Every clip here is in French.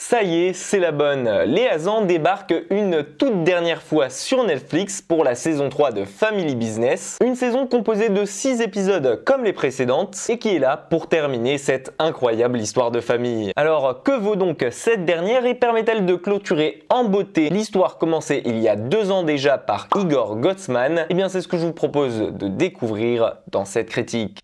Ça y est, c'est la bonne. Les Hazans débarquent une toute dernière fois sur Netflix pour la saison 3 de Family Business. Une saison composée de 6 épisodes comme les précédentes et qui est là pour terminer cette incroyable histoire de famille. Alors, que vaut donc cette dernière et permet-elle de clôturer en beauté l'histoire commencée il y a 2 ans déjà par Igor Gotsman? Eh bien, c'est ce que je vous propose de découvrir dans cette critique.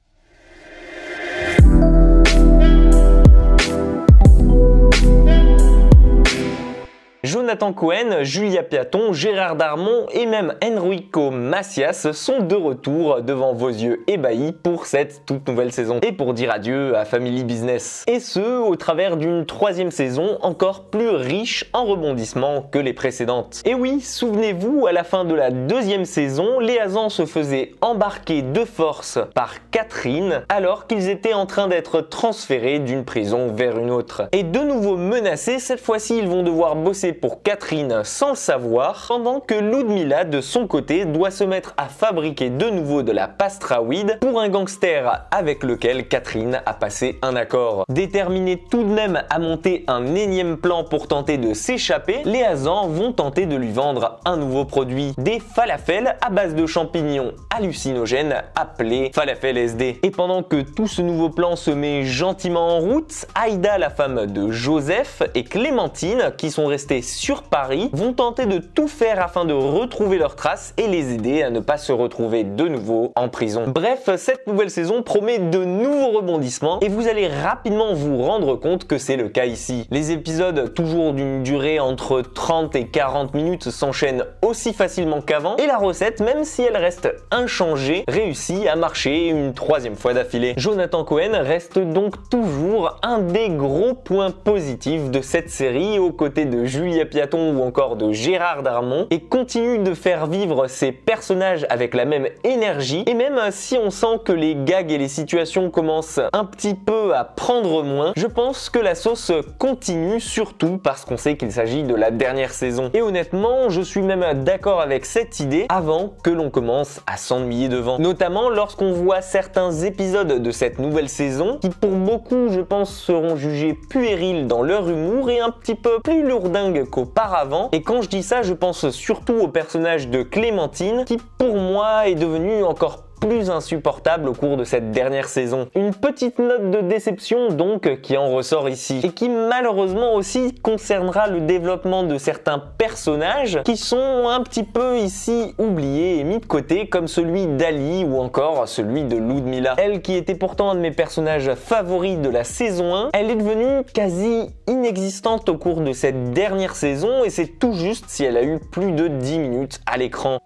Jonathan Cohen, Julia Piaton, Gérard Darmon et même Enrico Macias sont de retour devant vos yeux ébahis pour cette toute nouvelle saison et pour dire adieu à Family Business. Et ce, au travers d'une 3e saison encore plus riche en rebondissements que les précédentes. Et oui, souvenez-vous, à la fin de la 2e saison, les Hazans se faisaient embarquer de force par Catherine alors qu'ils étaient en train d'être transférés d'une prison vers une autre. Et de nouveau menacés, cette fois-ci ils vont devoir bosser pour Catherine sans le savoir, pendant que Ludmila de son côté doit se mettre à fabriquer de nouveau de la pastraweed pour un gangster avec lequel Catherine a passé un accord. Déterminés tout de même à monter un énième plan pour tenter de s'échapper, les Hazans vont tenter de lui vendre un nouveau produit, des falafels à base de champignons hallucinogènes appelés falafel SD. Et pendant que tout ce nouveau plan se met gentiment en route, Aïda, la femme de Joseph, et Clémentine, qui sont restés sur Paris, vont tenter de tout faire afin de retrouver leurs traces et les aider à ne pas se retrouver de nouveau en prison. Bref, cette nouvelle saison promet de nouveaux rebondissements et vous allez rapidement vous rendre compte que c'est le cas ici. Les épisodes, toujours d'une durée entre 30 et 40 minutes, s'enchaînent aussi facilement qu'avant et la recette, même si elle reste inchangée, réussit à marcher une 3e fois d'affilée. Jonathan Cohen reste donc toujours un des gros points positifs de cette série aux côtés de Julia Piaton ou encore de Gérard Darmon et continue de faire vivre ses personnages avec la même énergie et même si on sent que les gags et les situations commencent un petit peu à prendre moins, je pense que la sauce continue surtout parce qu'on sait qu'il s'agit de la dernière saison. Et honnêtement, je suis même d'accord avec cette idée avant que l'on commence à s'ennuyer devant. Notamment lorsqu'on voit certains épisodes de cette nouvelle saison qui pour beaucoup, je pense, seront jugés puérils dans leur humour et un petit peu plus lourdingues qu'auparavant. Et quand je dis ça, je pense surtout au personnage de Clémentine qui pour moi est devenu encore plus insupportable au cours de cette dernière saison. Une petite note de déception donc qui en ressort ici et qui malheureusement aussi concernera le développement de certains personnages qui sont un petit peu ici oubliés et mis de côté comme celui d'Ali ou encore celui de Ludmila. Elle qui était pourtant un de mes personnages favoris de la saison 1, elle est devenue quasi inexistante au cours de cette dernière saison et c'est tout juste si elle a eu plus de 10 minutes à l'écran.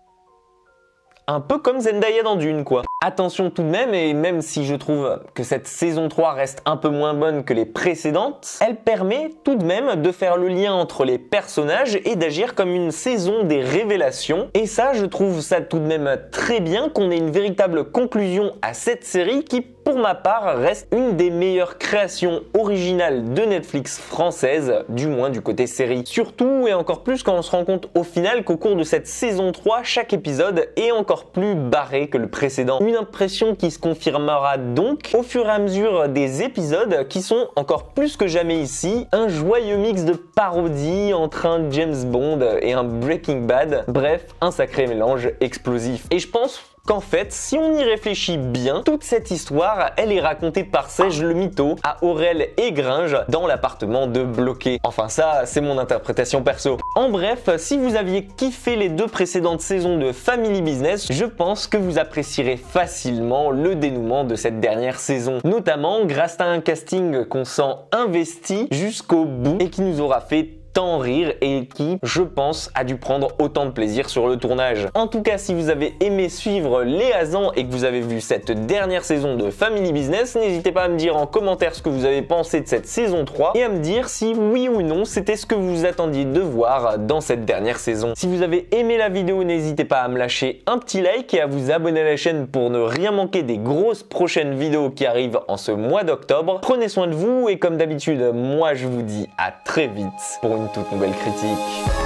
Un peu comme Zendaya dans Dune quoi. Attention tout de même, et même si je trouve que cette saison 3 reste un peu moins bonne que les précédentes, elle permet tout de même de faire le lien entre les personnages et d'agir comme une saison des révélations. Et ça, je trouve ça tout de même très bien qu'on ait une véritable conclusion à cette série qui, pour ma part, reste une des meilleures créations originales de Netflix française, du moins du côté série. Surtout et encore plus quand on se rend compte au final qu'au cours de cette saison 3, chaque épisode est encore plus barré que le précédent. Une impression qui se confirmera donc au fur et à mesure des épisodes qui sont encore plus que jamais ici un joyeux mix de parodie entre un James Bond et un Breaking Bad. Bref, un sacré mélange explosif. Et je pense qu'en fait, si on y réfléchit bien, toute cette histoire, elle est racontée par Sège le Mytho à Aurel et Gringe dans l'appartement de Bloqué. Enfin ça, c'est mon interprétation perso. En bref, si vous aviez kiffé les 2 précédentes saisons de Family Business, je pense que vous apprécierez facilement le dénouement de cette dernière saison. Notamment grâce à un casting qu'on sent investi jusqu'au bout et qui nous aura fait tant rire et qui, je pense, a dû prendre autant de plaisir sur le tournage. En tout cas, si vous avez aimé suivre les Hazans et que vous avez vu cette dernière saison de Family Business, n'hésitez pas à me dire en commentaire ce que vous avez pensé de cette saison 3 et à me dire si oui ou non c'était ce que vous attendiez de voir dans cette dernière saison. Si vous avez aimé la vidéo, n'hésitez pas à me lâcher un petit like et à vous abonner à la chaîne pour ne rien manquer des grosses prochaines vidéos qui arrivent en ce mois d'octobre. Prenez soin de vous et comme d'habitude, moi je vous dis à très vite pour une toute nouvelle critique.